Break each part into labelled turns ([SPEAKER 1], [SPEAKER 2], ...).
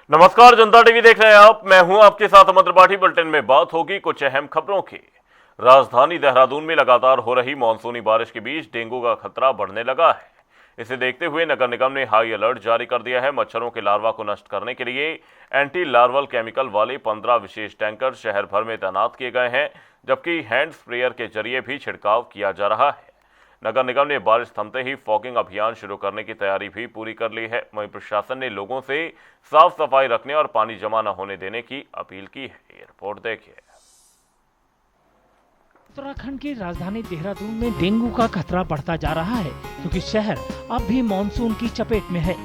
[SPEAKER 1] नमस्कार, जनता टीवी देख रहे हैं आप। मैं हूं आपके साथ अमर त्रिपाठी। बुलेटिन में बात होगी कुछ अहम खबरों की। राजधानी देहरादून में लगातार हो रही मानसूनी बारिश के बीच डेंगू का खतरा बढ़ने लगा है। इसे देखते हुए नगर निगम ने हाई अलर्ट जारी कर दिया है। मच्छरों के लार्वा को नष्ट करने के लिए एंटी लार्वल केमिकल वाले 15 विशेष टैंकर शहर भर में तैनात किए गए हैं, जबकि हैंड स्प्रेयर के जरिए भी छिड़काव किया जा रहा है। नगर निगम ने बारिश थमते ही फॉगिंग अभियान शुरू करने की तैयारी भी पूरी कर ली है। वहीं प्रशासन ने लोगों से साफ सफाई रखने और पानी जमा न होने देने की अपील की है। ये रिपोर्ट देखिए।
[SPEAKER 2] उत्तराखंड की राजधानी देहरादून में डेंगू का खतरा बढ़ता जा रहा है, क्योंकि शहर अब भी मानसून की चपेट में है।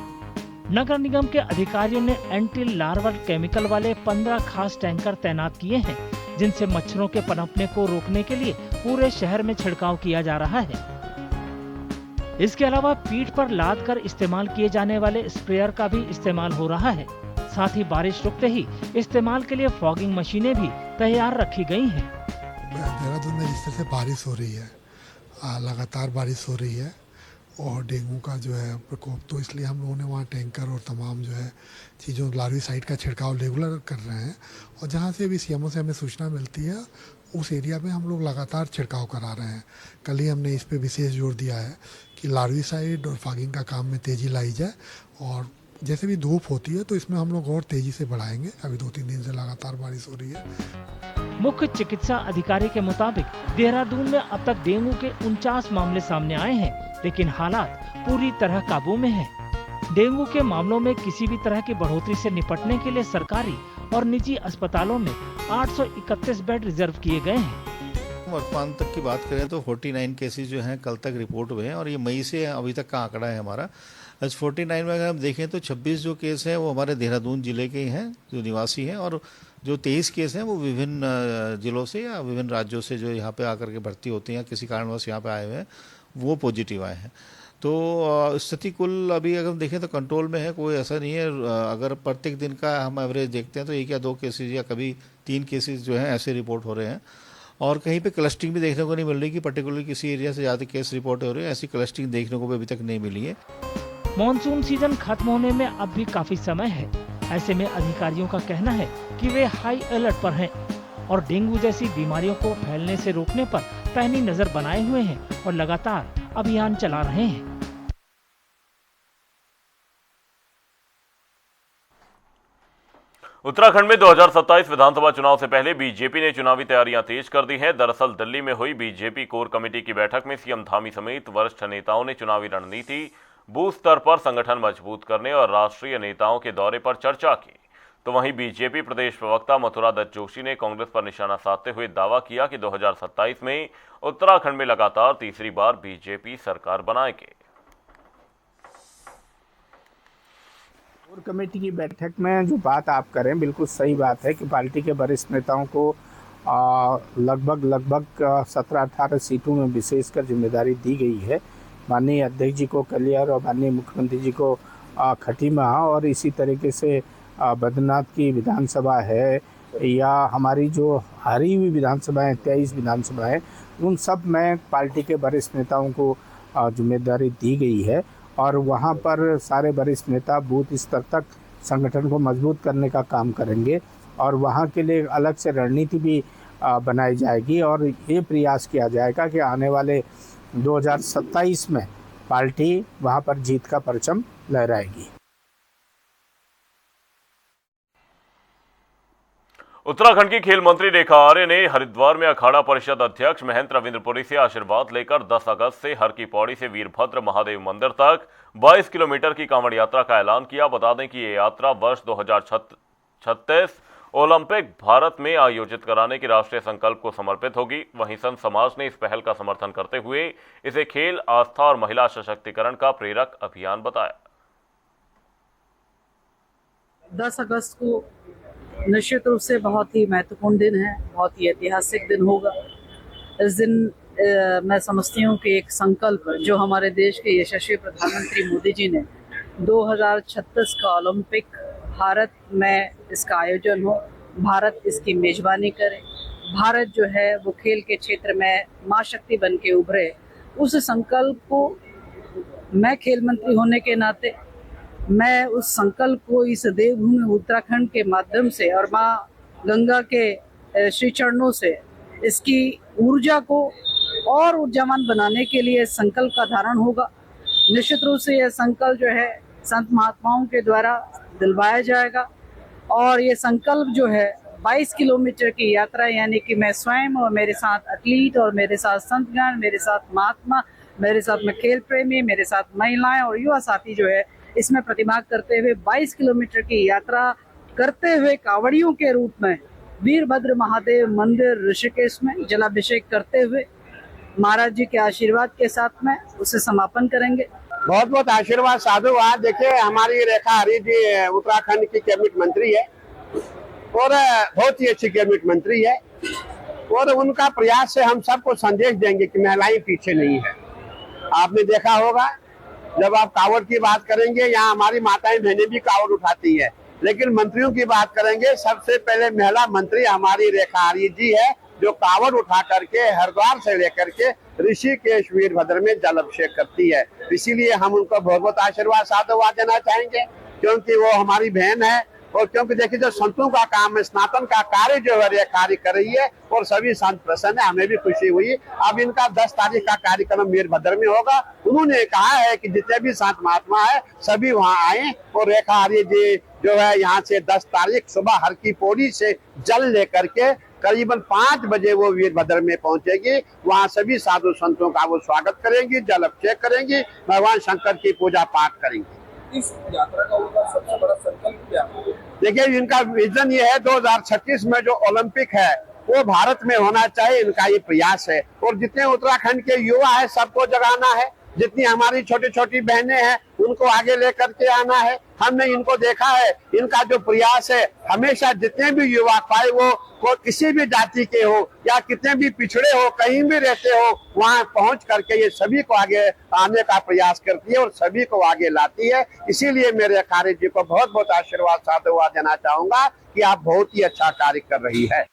[SPEAKER 2] नगर निगम के अधिकारियों ने एंटी लार्वल केमिकल वाले 15 खास टैंकर तैनात किए हैं, जिनसे मच्छरों के पनपने को रोकने के लिए पूरे शहर में छिड़काव किया जा रहा है। इसके अलावा पीठ पर लाद कर इस्तेमाल किए जाने वाले स्प्रेयर का भी इस्तेमाल हो रहा है। साथ ही बारिश रुकते ही इस्तेमाल के लिए फॉगिंग मशीनें भी तैयार रखी गई हैं।
[SPEAKER 3] देहरादून में जिस तरह से बारिश हो रही है, लगातार बारिश हो रही है और डेंगू का जो है प्रकोप, तो इसलिए हम लोगों ने वहाँ टैंकर और तमाम जो है चीज़ों लार्विसाइड का छिड़काव रेगुलर कर रहे हैं। और जहाँ से भी सीएमओ से हमें सूचना मिलती है, उस एरिया में हम लोग लगातार छिड़काव करा रहे हैं। कल ही हमने इस पे विशेष जोर दिया है कि लार्विसाइड और फॉगिंग का काम में तेज़ी लाई जाए, और जैसे भी धूप होती है तो इसमें हम लोग और तेज़ी से बढ़ाएंगे। अभी 2-3 दिन से लगातार बारिश हो रही है।
[SPEAKER 2] मुख्य चिकित्सा अधिकारी के मुताबिक देहरादून में अब तक डेंगू के 49 मामले सामने आए हैं, लेकिन हालात पूरी तरह काबू में है। डेंगू के मामलों में किसी भी तरह की बढ़ोतरी से निपटने के लिए सरकारी और निजी अस्पतालों में 831 बेड रिजर्व किए गए हैं।
[SPEAKER 4] वर्तमान तक की बात करें तो 49 केसेस जो हैं कल तक रिपोर्ट हुए हैं, और ये मई से अभी तक का आंकड़ा है हमारा। आज 49 में अगर हम देखें तो 26 जो केस हैं वो हमारे देहरादून जिले के ही हैं, जो निवासी हैं, और जो 23 केस हैं वो विभिन्न जिलों से या विभिन्न राज्यों से जो यहाँ पे आकर के भर्ती होते हैं या किसी कारणवश यहाँ पे आए हुए हैं, वो पॉजिटिव आए हैं। तो स्थिति कुल अभी अगर हम देखें तो कंट्रोल में है, कोई ऐसा नहीं है। अगर प्रत्येक दिन का हम एवरेज देखते हैं तो 1 या 2 केसेज या कभी 3 केसेज जो हैं ऐसे रिपोर्ट हो रहे हैं, और कहीं पे क्लस्टरिंग भी देखने को नहीं मिल रही कि पर्टिकुलरली किसी एरिया से ज़्यादा केस रिपोर्ट हो रहे हैं। ऐसी क्लस्टरिंग देखने को भी अभी तक नहीं मिली है।
[SPEAKER 2] मॉनसून सीजन खत्म होने में अब भी काफी समय है। ऐसे में अधिकारियों का कहना है कि वे हाई अलर्ट पर हैं और डेंगू जैसी बीमारियों को फैलने से रोकने पर पैनी नजर बनाए हुए हैं और लगातार अभियान चला रहे हैं।
[SPEAKER 1] उत्तराखंड में 2027 विधानसभा चुनाव से पहले बीजेपी ने चुनावी तैयारियां तेज कर दी हैं। दरअसल दिल्ली में हुई बीजेपी कोर कमेटी की बैठक में सीएम धामी समेत वरिष्ठ नेताओं ने चुनावी रणनीति, बूथ स्तर पर संगठन मजबूत करने और राष्ट्रीय नेताओं के दौरे पर चर्चा की। तो वहीं बीजेपी प्रदेश प्रवक्ता मथुरा दत्त जोशी ने कांग्रेस पर निशाना साधते हुए दावा किया कि 2027 में उत्तराखंड में लगातार तीसरी बार बीजेपी सरकार बनाएगी।
[SPEAKER 5] कोर कमेटी की बैठक में जो बात आप करें, बिल्कुल सही बात है कि पार्टी के वरिष्ठ नेताओं को लगभग 17-18 सीटों में विशेषकर जिम्मेदारी दी गई है। माननीय अध्यक्ष जी को कलियर और माननीय मुख्यमंत्री जी को खटीमा, और इसी तरीके से बद्रीनाथ की विधानसभा है या हमारी जो हारी हुई विधानसभाएं 23 विधानसभाएं, उन सब में पार्टी के वरिष्ठ नेताओं को जिम्मेदारी दी गई है, और वहाँ पर सारे वरिष्ठ नेता बूथ स्तर तक संगठन को मजबूत करने का काम करेंगे, और वहाँ के लिए अलग से रणनीति भी बनाई जाएगी, और ये प्रयास किया जाएगा कि आने वाले 2027 में पार्टी वहाँ पर जीत का परचम लहराएगी।
[SPEAKER 1] उत्तराखंड की खेल मंत्री रेखा आर्य ने हरिद्वार में अखाड़ा परिषद अध्यक्ष महंत रविंद्रपुरी से आशीर्वाद लेकर 10 अगस्त से हर की पौड़ी से वीरभद्र महादेव मंदिर तक 22 किलोमीटर की कांवड़ यात्रा का ऐलान किया। बता दें कि ये यात्रा वर्ष 2036 ओलंपिक भारत में आयोजित कराने के राष्ट्रीय संकल्प को समर्पित होगी। वहीं संत समाज ने इस पहल का समर्थन करते हुए इसे खेल, आस्था और महिला सशक्तिकरण का प्रेरक अभियान बताया।
[SPEAKER 6] 10 अगस्त को निश्चित रूप से बहुत ही महत्वपूर्ण दिन है, बहुत ही ऐतिहासिक दिन होगा। इस दिन मैं समझती हूँ कि एक संकल्प जो हमारे देश के यशस्वी प्रधानमंत्री मोदी जी ने 2036 का ओलंपिक भारत में इसका आयोजन हो, भारत इसकी मेजबानी करे, भारत जो है वो खेल के क्षेत्र में माँ शक्ति बन के उभरे, उस संकल्प को मैं खेल मंत्री होने के नाते मैं उस संकल्प को इस देवभूमि उत्तराखंड के माध्यम से और माँ गंगा के श्री चरणों से इसकी ऊर्जा को और ऊर्जावान बनाने के लिए संकल्प का धारण होगा। निश्चित रूप से यह संकल्प जो है संत महात्माओं के द्वारा दिलवाया जाएगा और ये संकल्प जो है 22 किलोमीटर की यात्रा, यानी कि मैं स्वयं और मेरे साथ एथलीट और मेरे साथ संतगण, मेरे साथ महात्मा, मेरे साथ में खेल प्रेमी, मेरे साथ महिलाएं और युवा साथी जो है इसमें प्रतिभाग करते हुए 22 किलोमीटर की यात्रा करते हुए कांवड़ियों के रूप में वीरभद्र महादेव मंदिर ऋषिकेश में जलाभिषेक करते हुए महाराज जी के आशीर्वाद के साथ में उसे समापन करेंगे।
[SPEAKER 7] बहुत बहुत आशीर्वाद साधुवाद। देखिए, हमारी रेखा आर्य जी उत्तराखंड की कैबिनेट मंत्री है और बहुत ही अच्छी कैबिनेट मंत्री है और उनका प्रयास से हम सबको संदेश देंगे कि महिलाएं पीछे नहीं है। आपने देखा होगा, जब आप कावड़ की बात करेंगे, यहाँ हमारी माताएं बहनें भी कावड़ उठाती है, लेकिन मंत्रियों की बात करेंगे, सबसे पहले महिला मंत्री हमारी रेखा आर्य जी है, जो कावड़ उठा करके हरिद्वार से लेकर के ऋषिकेश वीरभद्र में जल अभिषेक करती है। इसीलिए हम उनको बहुत बहुत आशीर्वाद साधुवाद देना चाहेंगे, क्योंकि वो हमारी बहन है और क्योंकि देखिए जो संतों का काम है, स्नातन का कार्य जो है ये कार्य कर रही है और सभी संत प्रसन्न है, हमें भी खुशी हुई। अब इनका 10 तारीख का कार्यक्रम वीरभद्र में होगा। उन्होंने कहा है कि जितने भी संत महात्मा है सभी वहाँ आए और रेखा आर्य जी जो है यहाँ से 10 तारीख सुबह हर की पौड़ी से जल लेकर के करीबन 5 बजे वो वीरभद्र में पहुंचेगी। वहाँ सभी साधु संतों का वो स्वागत करेंगी, जल अभिषेक करेंगी, भगवान शंकर की पूजा पाठ करेंगी।
[SPEAKER 8] इस यात्रा का उनका सबसे बड़ा संकल्प क्या है?
[SPEAKER 7] देखिए, इनका विजन ये है 2036 में जो ओलंपिक है वो भारत में होना चाहिए, इनका ये प्रयास है। और जितने उत्तराखंड के युवा है सबको जगाना है, जितनी हमारी छोटी छोटी बहनें हैं उनको आगे लेकर के आना है। हमने इनको देखा है, इनका जो प्रयास है हमेशा जितने भी युवा, चाहे वो किसी भी जाति के हो या कितने भी पिछड़े हो, कहीं भी रहते हो, वहां पहुंच करके ये सभी को आगे आने का प्रयास करती है और सभी को आगे लाती है। इसीलिए मेरे कार्य जी को बहुत बहुत आशीर्वाद साधुवाद देना चाहूंगा कि आप बहुत ही अच्छा कार्य कर रही है।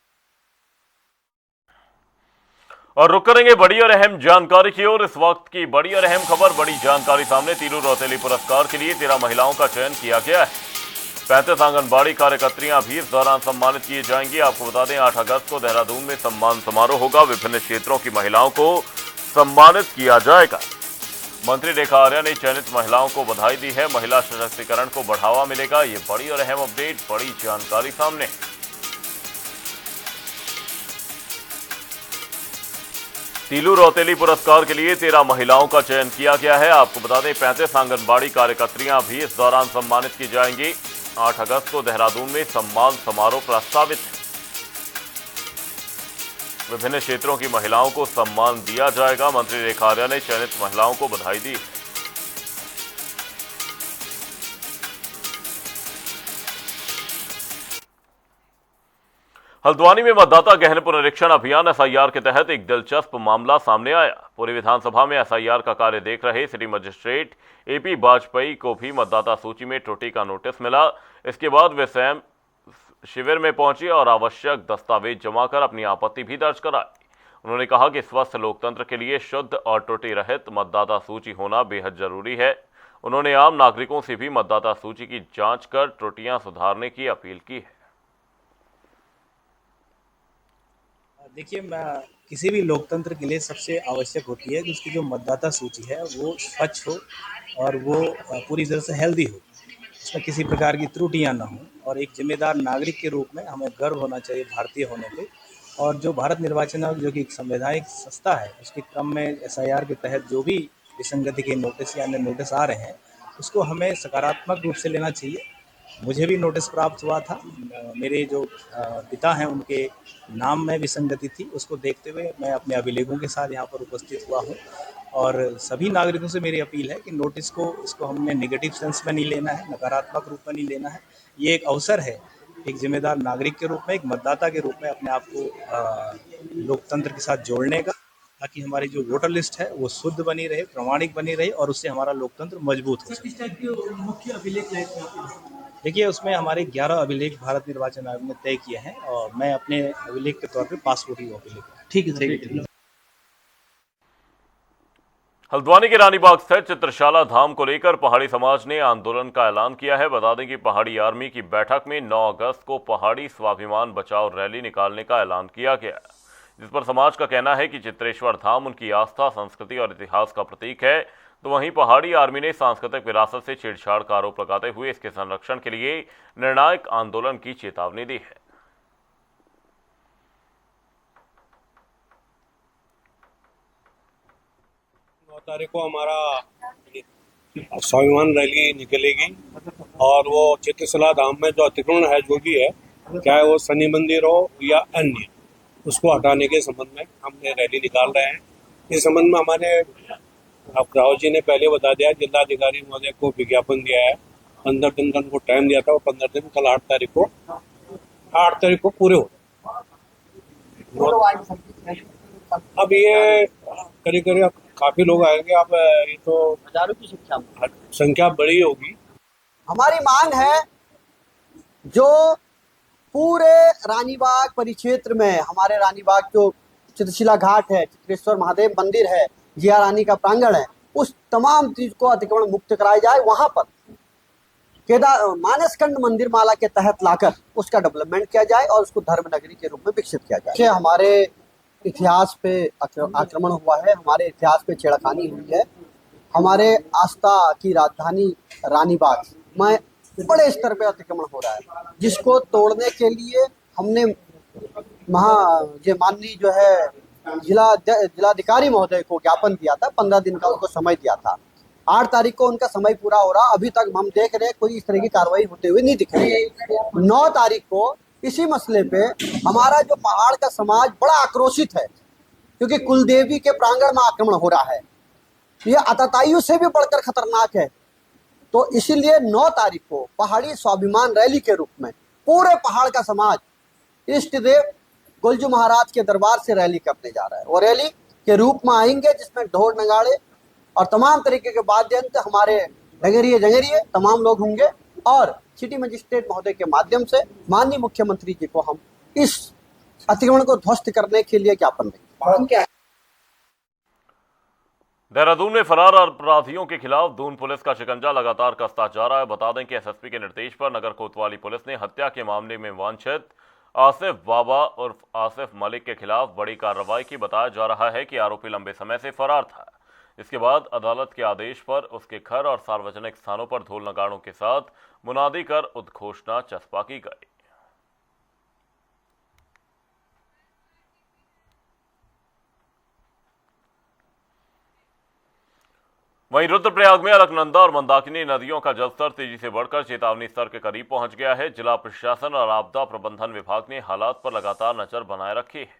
[SPEAKER 1] और रुक करेंगे बड़ी और अहम जानकारी की ओर। इस वक्त की बड़ी और अहम खबर, बड़ी जानकारी सामने। तीलू रौतेली पुरस्कार के लिए 13 महिलाओं का चयन किया गया है। 35 आंगनबाड़ी कार्यकर्त्रियां भी इस दौरान सम्मानित किए जाएंगी। आपको बता दें 8 अगस्त को देहरादून में सम्मान समारोह होगा। विभिन्न क्षेत्रों की महिलाओं को सम्मानित किया जाएगा। मंत्री रेखा आर्य ने चयनित महिलाओं को बधाई दी है। महिला सशक्तिकरण को बढ़ावा मिलेगा। ये बड़ी और अहम अपडेट, बड़ी जानकारी सामने। तीलू रौतेली पुरस्कार के लिए 13 महिलाओं का चयन किया गया है। आपको बता दें 35 आंगनबाड़ी कार्यकर्त्रियां भी इस दौरान सम्मानित की जाएंगी। 8 अगस्त को देहरादून में सम्मान समारोह प्रस्तावित है। विभिन्न क्षेत्रों की महिलाओं को सम्मान दिया जाएगा। मंत्री रेखा आर्य ने चयनित महिलाओं को बधाई दी। हल्द्वानी में मतदाता गहन पुनरीक्षण अभियान एसआईआर के तहत एक दिलचस्प मामला सामने आया। पूरी विधानसभा में एसआईआर का कार्य देख रहे सिटी मजिस्ट्रेट एपी वाजपेयी को भी मतदाता सूची में त्रुटि का नोटिस मिला। इसके बाद वे स्वयं शिविर में पहुंचे और आवश्यक दस्तावेज जमा कर अपनी आपत्ति भी दर्ज कराई। उन्होंने कहा कि स्वस्थ लोकतंत्र के लिए शुद्ध और त्रुटि रहित मतदाता सूची होना बेहद जरूरी है। उन्होंने आम नागरिकों से भी मतदाता सूची की जांच कर त्रुटियां सुधारने की अपील की है।
[SPEAKER 9] देखिए, किसी भी लोकतंत्र के लिए सबसे आवश्यक होती है कि उसकी जो मतदाता सूची है वो स्वच्छ हो और वो पूरी तरह से हेल्दी हो, उसमें किसी प्रकार की त्रुटियां ना हो। और एक जिम्मेदार नागरिक के रूप में हमें गर्व होना चाहिए भारतीय होने पे। और जो भारत निर्वाचन आयोग जो कि एक संवैधानिक संस्था है, उसके क्रम में एसआईआर के तहत जो भी विसंगति के नोटिस या अन्य नोटिस आ रहे हैं उसको हमें सकारात्मक रूप से लेना चाहिए। मुझे भी नोटिस प्राप्त हुआ था, मेरे जो पिता हैं उनके नाम में विसंगति थी, उसको देखते हुए मैं अपने अभिलेखों के साथ यहाँ पर उपस्थित हुआ हूँ। और सभी नागरिकों से मेरी अपील है कि नोटिस को इसको हमने नेगेटिव सेंस में नहीं लेना है, नकारात्मक रूप में नहीं लेना है। ये एक अवसर है एक जिम्मेदार नागरिक के रूप में, एक मतदाता के रूप में अपने आप को लोकतंत्र के साथ जोड़ने का, ताकि हमारी जो वोटर लिस्ट है वो शुद्ध बनी रहे, प्रामाणिक बनी रहे और उससे हमारा लोकतंत्र मजबूत हो सके।
[SPEAKER 8] मुख्य अभिलेख
[SPEAKER 9] देखिए, उसमें हमारे 11 अभिलेख भारत निर्वाचन आयोग ने तय किए हैं और मैं अपने अभिलेख के तौर पे पासपोर्ट ही अभिलेख।
[SPEAKER 8] ठीक है।
[SPEAKER 1] हल्द्वानी के रानीबाग स्थित चित्रशाला धाम को लेकर पहाड़ी समाज ने आंदोलन का ऐलान किया है। बता दें कि पहाड़ी आर्मी की बैठक में 9 अगस्त को पहाड़ी स्वाभिमान बचाओ रैली निकालने का ऐलान किया गया, जिस पर समाज का कहना है कि चित्रेश्वर धाम उनकी आस्था, संस्कृति और इतिहास का प्रतीक है। तो वहीं पहाड़ी आर्मी ने सांस्कृतिक विरासत से छेड़छाड़ का आरोप लगाते हुए इसके संरक्षण के लिए निर्णायक आंदोलन की चेतावनी दी है।
[SPEAKER 10] 9 तारीख को हमारा स्वाभिमान रैली निकलेगी और वो चित्रशिला धाम में जो अतिक्रमण है, जो भी है, चाहे वो शनि मंदिर हो या अन्य, उसको हटाने के संबंध में हमने रैली निकाल रहे हैं। इस संबंध में हमारे राव जी ने पहले बता दिया, जिलाधिकारी महोदय को विज्ञापन दिया है। 15 दिन का उनको टाइम दिया था, वो 15 दिन कल 8 तारीख को पूरे हो। अब ये करीब काफी लोग आएंगे। अब ये तो हजारों की संख्या बड़ी होगी।
[SPEAKER 11] हमारी मांग है जो पूरे रानीबाग परिक्षेत्र में, हमारे रानीबाग जो चित्रशिला घाट है, चित्रेश्वर महादेव मंदिर है, जिया रानी का प्रांगण है, उस तमाम चीज को अतिक्रमण मुक्त कराया जाए। वहां पर मानसखंड मंदिर माला के तहत लाकर उसका डेवलपमेंट किया जाए और उसको धर्म नगरी के रूप में विकसित किया जाए। हमारे इतिहास पे आक्रमण हुआ है, हमारे इतिहास पे छेड़खानी हुई है। हमारे आस्था की राजधानी रानीबाग में बड़े स्तर पे अतिक्रमण हो रहा है, जिसको तोड़ने के लिए हमने माननीय जो है जिलाधिकारी महोदय को ज्ञापन दिया था। 15 दिन का उनको समय दिया था। 8 तारीख को उनका समय पूरा हो रहा। अभी तक हम देख रहे हैं कोई इस तरह की कार्रवाई होते हुए नहीं दिख रही है। 9 तारीख को इसी मसले पे हमारा जो पहाड़ का समाज बड़ा आक्रोशित है, क्योंकि कुलदेवी के प्रांगण में आक्रमण हो रहा है। ये आतताइयों से भी बढ़कर खतरनाक है। तो इसीलिए 9 तारीख को पहाड़ी स्वाभिमान रैली के रूप में पूरे पहाड़ का समाज इष्ट देव गोलजू महाराज के दरबार से रैली करने जा रहा है। वो रैली के रूप में आएंगे जिसमें ढोल नगाड़े और तमाम तरीके के वाद्य यंत्र, हमारे जंगेरिये तमाम लोग होंगे और सिटी मजिस्ट्रेट महोदय के माध्यम से माननीय मुख्यमंत्री जी को हम इस अतिक्रमण को ध्वस्त करने के लिए ज्ञापन देंगे।
[SPEAKER 1] देहरादून में फरार अपराधियों के खिलाफ दून पुलिस का शिकंजा लगातार कसता जा रहा है। बता दें कि एसएसपी के निर्देश पर नगर कोतवाली पुलिस ने हत्या के मामले में वांछित आसिफ बाबा उर्फ आसिफ मलिक के खिलाफ बड़ी कार्रवाई की। बताया जा रहा है कि आरोपी लंबे समय से फरार था। इसके बाद अदालत के आदेश पर उसके घर और सार्वजनिक स्थानों पर ढोल नगाड़ों के साथ मुनादी कर उद्घोषणा चस्पा की गई। वहीं रुद्रप्रयाग में अलकनंदा और मंदाकिनी नदियों का जलस्तर तेजी से बढ़कर चेतावनी स्तर के करीब पहुंच गया है। जिला प्रशासन और आपदा प्रबंधन विभाग ने हालात पर लगातार नजर बनाए रखी है।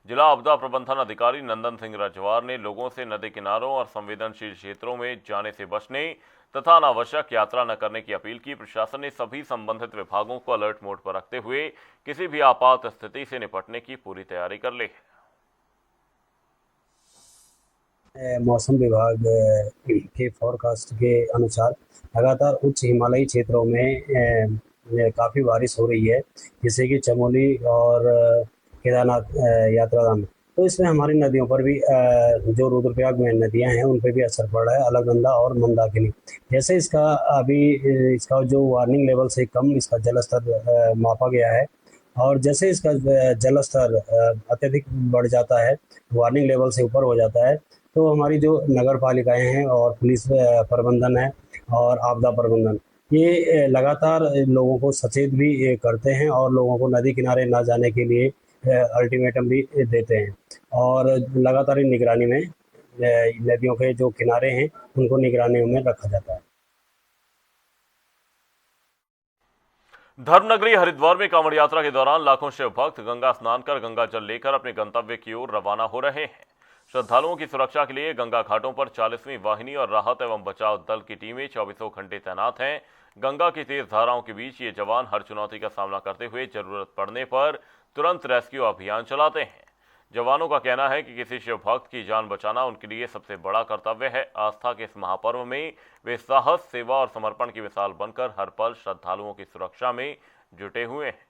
[SPEAKER 1] जिला आपदा प्रबंधन अधिकारी नंदन सिंह रजवार ने लोगों से नदी किनारों और संवेदनशील क्षेत्रों में जाने से बचने तथा अनावश्यक यात्रा न करने की अपील की। प्रशासन ने सभी संबंधित विभागों को अलर्ट मोड पर रखते हुए किसी भी आपात स्थिति से निपटने की पूरी तैयारी कर ली है।
[SPEAKER 12] मौसम विभाग के फोरकास्ट के अनुसार लगातार उच्च हिमालयी क्षेत्रों में काफ़ी बारिश हो रही है, जैसे कि चमोली और केदारनाथ यात्रा में। तो इसमें हमारी नदियों पर भी जो रुद्रप्रयाग में नदियां हैं उन पर भी असर पड़ रहा है, अलकनंदा और मंदाकिनी। जैसे इसका जो वार्निंग लेवल से कम इसका जलस्तर मापा गया है और जैसे इसका जलस्तर अत्यधिक बढ़ जाता है, वार्निंग लेवल से ऊपर हो जाता है, तो हमारी जो नगर पालिकाएँ हैं और पुलिस प्रबंधन है और आपदा प्रबंधन, ये लगातार लोगों को सचेत भी करते हैं और लोगों को नदी किनारे ना जाने के लिए अल्टीमेटम भी देते हैं और लगातार निगरानी में नदियों के जो किनारे हैं उनको निगरानी में रखा जाता है।
[SPEAKER 1] धर्मनगरी हरिद्वार में कांवड़ यात्रा के दौरान लाखों शिव भक्त गंगा स्नान कर गंगा जल लेकर अपने गंतव्य की ओर रवाना हो रहे हैं। श्रद्धालुओं की सुरक्षा के लिए गंगा घाटों पर 40वीं वाहिनी और राहत एवं बचाव दल की टीमें 24 घंटे तैनात हैं। गंगा की तेज धाराओं के बीच ये जवान हर चुनौती का सामना करते हुए जरूरत पड़ने पर तुरंत रेस्क्यू अभियान चलाते हैं। जवानों का कहना है कि किसी शिव भक्त की जान बचाना उनके लिए सबसे बड़ा कर्तव्य है। आस्था के इस महापर्व में वे साहस, सेवा और समर्पण की मिसाल बनकर हर पल श्रद्धालुओं की सुरक्षा में जुटे हुए हैं।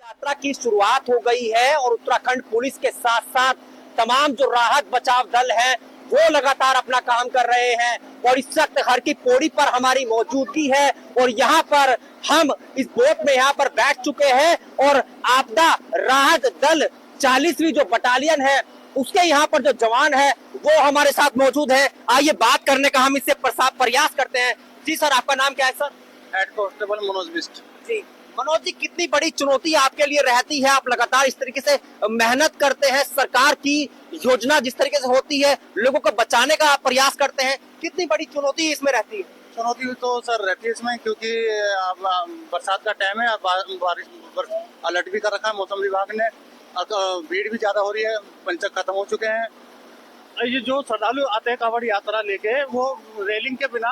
[SPEAKER 13] यात्रा की शुरुआत हो गई है और उत्तराखंड पुलिस के साथ साथ तमाम जो राहत बचाव दल है वो लगातार अपना काम कर रहे हैं और इस वक्त हर की पौड़ी पर हमारी मौजूदगी है और यहाँ पर हम इस बोट में यहाँ पर बैठ चुके हैं और आपदा राहत दल 40वीं जो बटालियन है उसके यहाँ पर जो जवान है वो हमारे साथ मौजूद है। आइए बात करने का हम इससे प्रयास करते हैं। जी सर, आपका नाम क्या है sir?
[SPEAKER 4] Head constable Manoj Bisht.
[SPEAKER 13] जी मनोज जी, कितनी बड़ी चुनौती आपके लिए रहती है? आप लगातार इस तरीके से मेहनत करते हैं, सरकार की योजना जिस तरीके से होती है लोगों को बचाने का आप प्रयास करते हैं, कितनी बड़ी चुनौती इसमें रहती है?
[SPEAKER 4] चुनौती तो सर रहती है इसमें, क्योंकि बरसात का टाइम है, बारिश अलर्ट भी कर रखा है मौसम विभाग ने, भीड़ भी ज्यादा हो रही है, पंचक खत्म हो चुके हैं। ये जो श्रद्धालु आते हैं कांवड़ यात्रा लेके, वो रेलिंग के बिना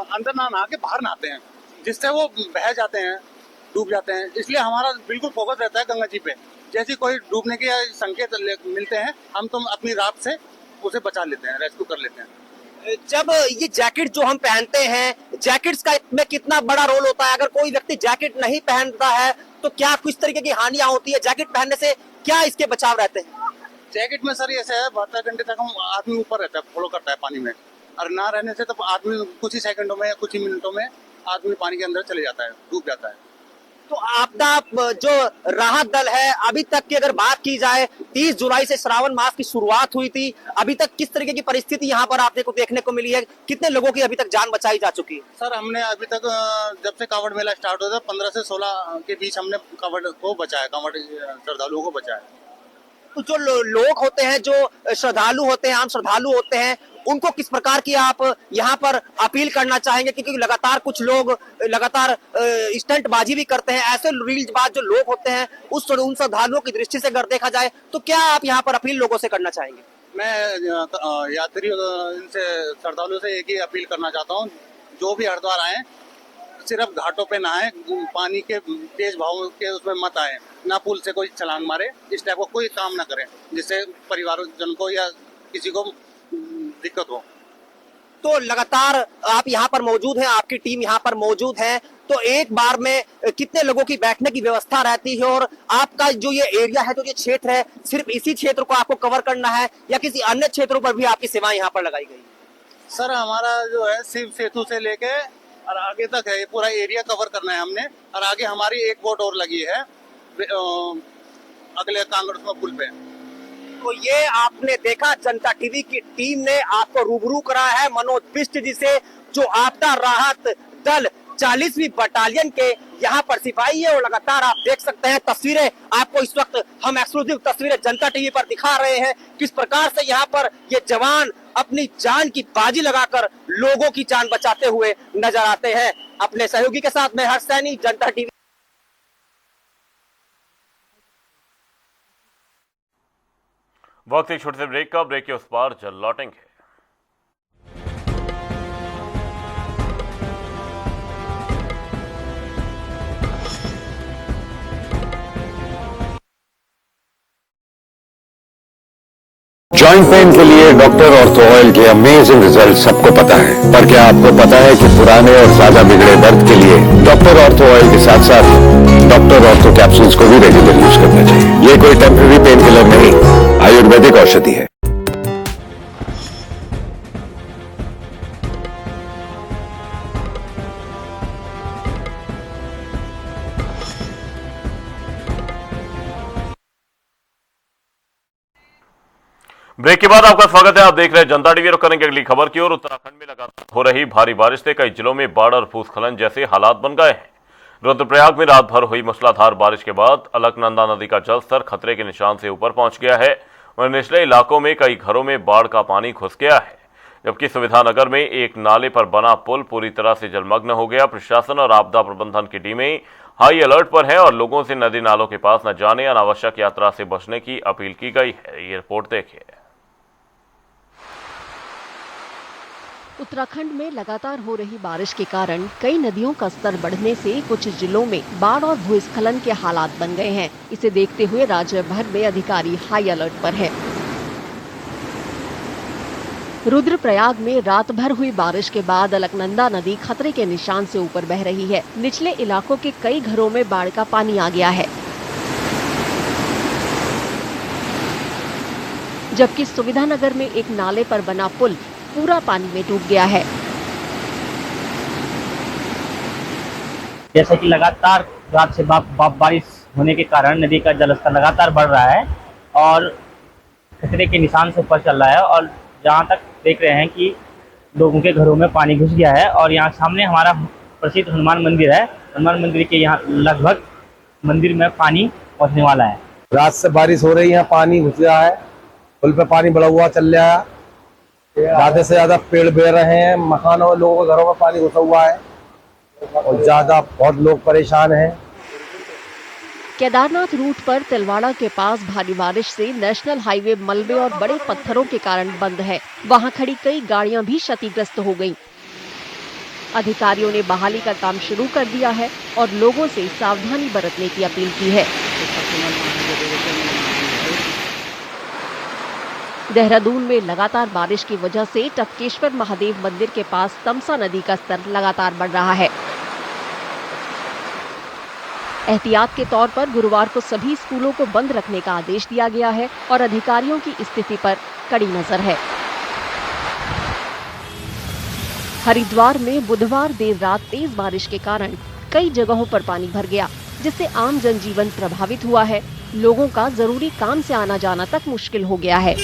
[SPEAKER 4] अंदर ना नहा के बाहर नहाते हैं, जिससे वो बह जाते हैं, डूब जाते हैं। इसलिए हमारा बिल्कुल फोकस रहता है गंगा जी पे। जैसे कोई डूबने के संकेत मिलते हैं, हम तो अपनी रात से उसे बचा लेते हैं, रेस्क्यू कर लेते हैं।
[SPEAKER 13] जब ये जैकेट जो हम पहनते हैं, जैकेट्स का में कितना बड़ा रोल होता है? अगर कोई व्यक्ति जैकेट नहीं पहनता है तो क्या किस तरीके की हानियां होती है? जैकेट पहनने से क्या इसके बचाव रहते हैं?
[SPEAKER 4] जैकेट में सर ऐसे है, 72 घंटे तक हम आदमी ऊपर रहता है, फॉलो करता है पानी में, और ना रहने से तो आदमी कुछ ही सेकंडों में, कुछ ही मिनटों में आदमी पानी के अंदर चले जाता है, डूब जाता है।
[SPEAKER 13] तो आपदा जो राहत दल है, अभी तक की अगर बात की जाए, 30 जुलाई से श्रावण मास की शुरुआत हुई थी, अभी तक किस तरीके की परिस्थिति यहाँ पर आपने को देखने को मिली है? कितने लोगों की अभी तक जान बचाई जा चुकी है?
[SPEAKER 4] सर हमने अभी तक जब से कांवड़ मेला स्टार्ट हुआ था 15 से 16 के बीच हमने कांवड़ को बचाया, कांवड़ श्रद्धालुओं को बचाया।
[SPEAKER 13] तो जो लोग होते हैं, जो श्रद्धालु होते हैं, आम श्रद्धालु होते हैं, उनको किस प्रकार की आप यहाँ पर अपील करना चाहेंगे? क्योंकि लगातार कुछ लोग लगातार स्टंटबाजी भी करते हैं, ऐसे रील्सबाज जो लोग होते हैं उन श्रद्धालुओं की दृष्टि से अगर देखा जाए तो क्या आप यहाँ पर अपील लोगों से करना चाहेंगे?
[SPEAKER 4] मैं यात्री इनसे श्रद्धालुओं से एक ही अपील करना चाहता हूँ, जो भी हरिद्वार आए सिर्फ घाटों पे नहाएं, पानी के तेज भाव के उसमें मत आए, ना पुल से कोई छलांग मारे, इस टाइप का कोई काम ना करें जिससे परिवारजन को या किसी को दिक्कत हो।
[SPEAKER 13] तो लगातार आप यहाँ पर मौजूद हैं, आपकी टीम यहाँ पर मौजूद है, तो एक बार में कितने लोगों की बैठने की व्यवस्था रहती है? और आपका जो ये एरिया है, जो ये क्षेत्र है, सिर्फ इसी क्षेत्र को आपको कवर करना है या किसी अन्य क्षेत्रों पर भी आपकी सेवाएं यहाँ पर लगाई गई?
[SPEAKER 4] सर हमारा जो है शिव सेतु से लेके और आगे तक है, ये पूरा एरिया कवर करना है हमने, और आगे हमारी एक बोट और लगी है अगले कांगड़ पुल पे।
[SPEAKER 13] तो ये आपने देखा, जनता टीवी की टीम ने आपको रूबरू करा है मनोज बिष्ट जी से, जो आपदा राहत दल 40वीं बटालियन के यहाँ पर सिपाही है। और लगातार आप देख सकते हैं तस्वीरें, आपको इस वक्त हम एक्सक्लूसिव तस्वीरें जनता टीवी पर दिखा रहे हैं, किस प्रकार से यहाँ पर ये जवान अपनी जान की बाजी लगाकर लोगों की जान बचाते हुए नजर आते हैं। अपने सहयोगी के साथ मैं हर्ष सैनी, जनता टीवी।
[SPEAKER 1] वक्त एक छोटे से ब्रेक का, ब्रेक के उस पार जल्द लौटेंगे।
[SPEAKER 14] जॉइंट पेन के लिए डॉक्टर ऑर्थो ऑयल के अमेजिंग रिजल्ट सबको पता है, पर क्या आपको पता है कि पुराने और ज्यादा बिगड़े दर्द के लिए डॉक्टर ऑर्थो ऑयल के साथ साथ डॉक्टर ऑर्थो कैप्सूल्स को भी रेगुलर यूज करना चाहिए। ये कोई टेम्पररी पेन किलर नहीं, आयुर्वेदिक औषधि है।
[SPEAKER 1] ब्रेक के बाद आपका स्वागत है। आप देख रहे हैं जनता टीवी। रुक करेंगे अगली खबर की ओर। उत्तराखंड में लगातार हो रही भारी बारिश से कई जिलों में बाढ़ और भूस्खलन जैसे हालात बन गए हैं। रुद्रप्रयाग में रात भर हुई मूसलाधार बारिश के बाद अलकनंदा नदी का जलस्तर खतरे के निशान से ऊपर पहुंच गया है और निचले इलाकों में कई घरों में बाढ़ का पानी घुस गया है, जबकि सुविधानगर में एक नाले पर बना पुल पूरी तरह से जलमग्न हो गया। प्रशासन और आपदा प्रबंधन की टीमें हाई अलर्ट पर है और लोगों से नदी नालों के पास न जाने, अनावश्यक यात्रा से बचने की अपील की गई है। ये रिपोर्ट देखिए।
[SPEAKER 15] उत्तराखंड में लगातार हो रही बारिश के कारण कई नदियों का स्तर बढ़ने से कुछ जिलों में बाढ़ और भूस्खलन के हालात बन गए हैं। इसे देखते हुए राज्य भर में अधिकारी हाई अलर्ट पर हैं। रुद्रप्रयाग में रात भर हुई बारिश के बाद अलकनंदा नदी खतरे के निशान से ऊपर बह रही है। निचले इलाकों के कई घरों में बाढ़ का पानी आ गया है। जबकि सुविधानगर में एक नाले पर बना पुल पूरा पानी में डूब गया है।
[SPEAKER 16] जैसे कि लगातार रात से बारिश होने के कारण नदी का जलस्तर लगातार बढ़ रहा है और खतरे के निशान से ऊपर चल रहा है और जहां तक देख रहे हैं कि लोगों के घरों में पानी घुस गया है। और यहाँ सामने हमारा प्रसिद्ध हनुमान मंदिर है। हनुमान मंदिर के यहाँ लगभग मंदिर में पानी पहुँचने वाला है।
[SPEAKER 17] रात से बारिश हो रही है, पानी घुस गया है, पुल पे पानी बढ़ा हुआ चल रहा है, ज्यादा से ज्यादा पेड़ बह रहे हैं, मकानों और लोगों के घरों में पानी घुसा हुआ है और ज्यादा बहुत लोग परेशान हैं।
[SPEAKER 15] केदारनाथ रूट पर तिलवाड़ा के पास भारी बारिश से नेशनल हाईवे मलबे और बड़े पत्थरों के कारण बंद है। वहां खड़ी कई गाड़ियां भी क्षतिग्रस्त हो गईं। अधिकारियों ने बहाली का काम शुरू कर दिया है और लोगों से सावधानी बरतने की अपील की है। देहरादून में लगातार बारिश की वजह से टपकेश्वर महादेव मंदिर के पास तमसा नदी का स्तर लगातार बढ़ रहा है। एहतियात के तौर पर गुरुवार को सभी स्कूलों को बंद रखने का आदेश दिया गया है और अधिकारियों की स्थिति पर कड़ी नजर है। हरिद्वार में बुधवार देर रात तेज बारिश के कारण कई जगहों पर पानी भर गया, जिससे आम जनजीवन प्रभावित हुआ है। लोगों का जरूरी काम से आना जाना तक मुश्किल हो गया है।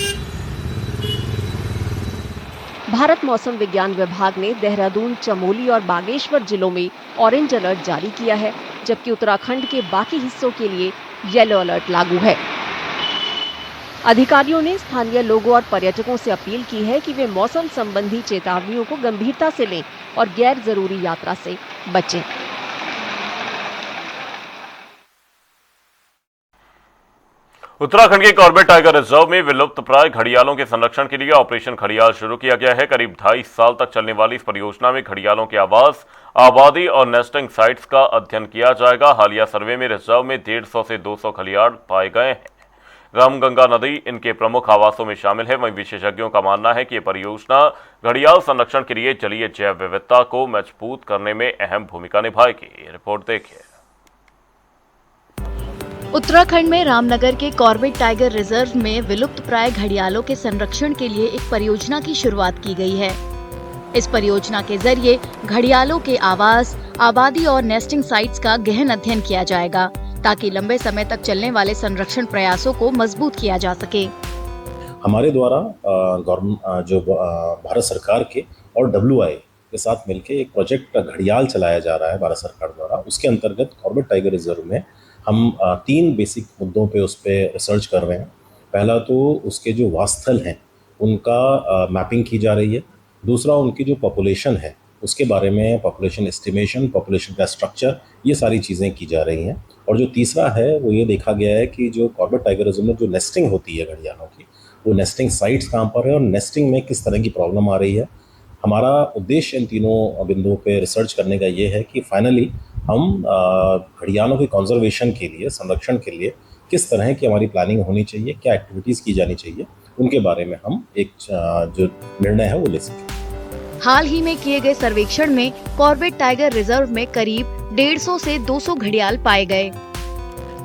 [SPEAKER 15] भारत मौसम विज्ञान विभाग ने देहरादून, चमोली और बागेश्वर जिलों में ऑरेंज अलर्ट जारी किया है, जबकि उत्तराखंड के बाकी हिस्सों के लिए येलो अलर्ट लागू है। अधिकारियों ने स्थानीय लोगों और पर्यटकों से अपील की है कि वे मौसम संबंधी चेतावनियों को गंभीरता से लें और गैर जरूरी यात्रा से बचें।
[SPEAKER 1] उत्तराखंड के कॉर्बेट टाइगर रिजर्व में विलुप्त प्राय घड़ियालों के संरक्षण के लिए ऑपरेशन घड़ियाल शुरू किया गया है। करीब 2.5 साल तक चलने वाली इस परियोजना में घड़ियालों के आवास, आबादी और नेस्टिंग साइट्स का अध्ययन किया जाएगा। हालिया सर्वे में रिजर्व में 150 से 200 घड़ियाल पाए गए हैं। रामगंगा नदी इनके प्रमुख आवासों में शामिल है। वहीं विशेषज्ञों का मानना है कि यह परियोजना घड़ियाल संरक्षण के लिए जलीय जैव विविधता को मजबूत करने में अहम भूमिका निभाएगी। रिपोर्ट देखिए।
[SPEAKER 18] उत्तराखंड में रामनगर के कॉर्बेट टाइगर रिजर्व में विलुप्त प्राय घड़ियालों के संरक्षण के लिए एक परियोजना की शुरुआत की गई है। इस परियोजना के जरिए घड़ियालों के आवास, आबादी और नेस्टिंग साइट्स का गहन अध्ययन किया जाएगा, ताकि लंबे समय तक चलने वाले संरक्षण प्रयासों को मजबूत किया जा सके।
[SPEAKER 19] हमारे द्वारा भारत सरकार के और WI के साथ मिलकर एक प्रोजेक्ट घड़ियाल चलाया जा रहा है भारत सरकार द्वारा। उसके अंतर्गत कॉर्बेट टाइगर रिजर्व में हम 3 बेसिक मुद्दों पे उस पर रिसर्च कर रहे हैं। पहला तो उसके जो वासस्थल हैं उनका मैपिंग की जा रही है। दूसरा, उनकी जो पॉपुलेशन है उसके बारे में पॉपुलेशन एस्टिमेशन, पॉपुलेशन का स्ट्रक्चर, ये सारी चीज़ें की जा रही हैं। और जो तीसरा है वो ये देखा गया है कि जो कॉर्बेट टाइगर रिजर्व में जो नेस्टिंग होती है घड़ियालों की, वो नेस्टिंग साइट्स कहाँ पर है और नेस्टिंग में किस तरह की प्रॉब्लम आ रही है। हमारा उद्देश्य इन तीनों बिंदुओं पे रिसर्च करने का ये है कि फाइनली हम घड़ियालों के कंजर्वेशन के लिए, संरक्षण के लिए किस तरह की हमारी प्लानिंग होनी चाहिए, क्या एक्टिविटीज़ की जानी चाहिए, उनके बारे में हम एक जो निर्णय है वो ले सकें।
[SPEAKER 18] हाल ही में किए गए सर्वेक्षण में कॉर्बेट टाइगर रिजर्व में करीब 150 से 200 घड़ियाल पाए गए।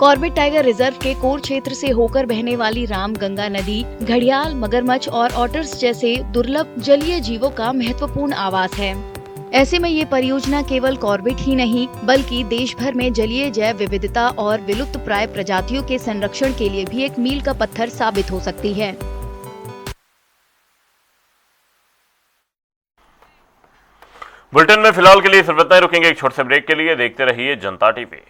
[SPEAKER 18] कॉर्बेट टाइगर रिजर्व के कोर क्षेत्र से होकर बहने वाली रामगंगा नदी घड़ियाल, मगरमच्छ और ऑटर्स जैसे दुर्लभ जलीय जीवों का महत्वपूर्ण आवास है। ऐसे में ये परियोजना केवल कॉर्बेट ही नहीं बल्कि देश भर में जलीय जैव विविधता और विलुप्त प्राय प्रजातियों के संरक्षण के लिए भी एक मील का पत्थर साबित हो सकती है।
[SPEAKER 1] बुलेटिन में फिलहाल के लिए सिर्फ इतना ही। रुकेंगे एक छोटे से ब्रेक के लिए। देखते रहिए जनता टीवी।